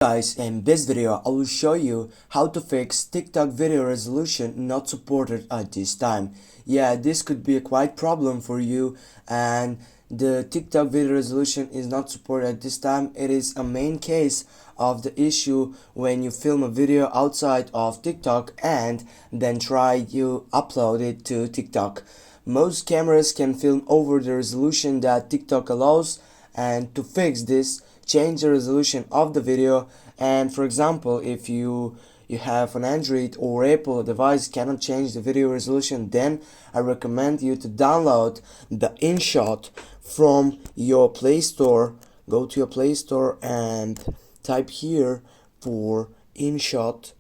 Guys, in this video I will show you how to fix TikTok video resolution not supported at this time. Yeah, this could be a quite problem for you, and the TikTok video resolution is not supported at this time. It is a main case of the issue when you film a video outside of TikTok and then try to upload it to TikTok. Most cameras can film over the resolution that TikTok allows, and to fix this, change the resolution of the video. And for example, if you have an Android or Apple device cannot change the video resolution, then I recommend you to download the InShot from your Play Store. Go to your Play Store and type here for InShot,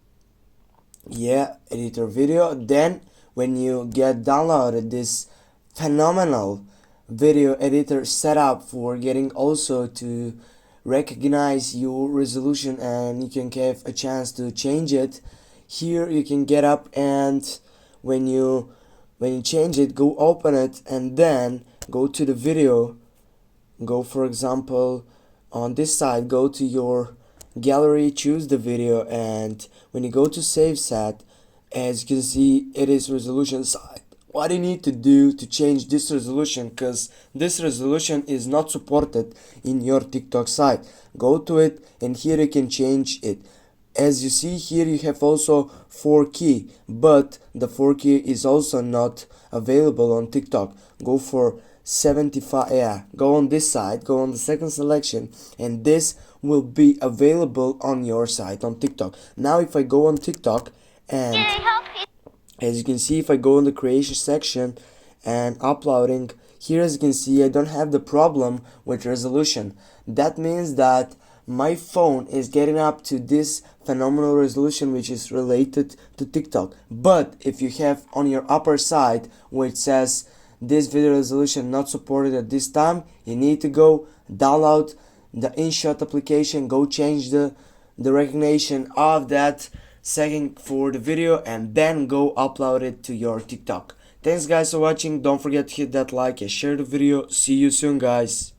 editor video. Then when you get downloaded this phenomenal video editor setup for getting also to recognize your resolution, and you can have a chance to change it. Here you can get up, and when you change it, go open it and then go to the video. Go, for example, on this side, go to your gallery, choose the video, and when you go to save set, as you can see, it is resolution side. What you need to do to change this resolution, because this resolution is not supported in your TikTok site. Go to it, and here you can change it. As you see here, you have also 4K, but the 4K is also not available on TikTok. Go for 75. Go on this side, go on the second selection, and this will be available on your site on TikTok. Now if I go on TikTok, and as you can see, if I go in the creation section and uploading, here as you can see, I don't have the problem with resolution. That means that my phone is getting up to this phenomenal resolution which is related to TikTok. But if you have on your upper side where it says this video resolution not supported at this time, you need to go download the InShot application, go change the recognition of that setting for the video, and then go upload it to your TikTok. Thanks guys for watching. Don't forget to hit that like and share the video. See you soon guys.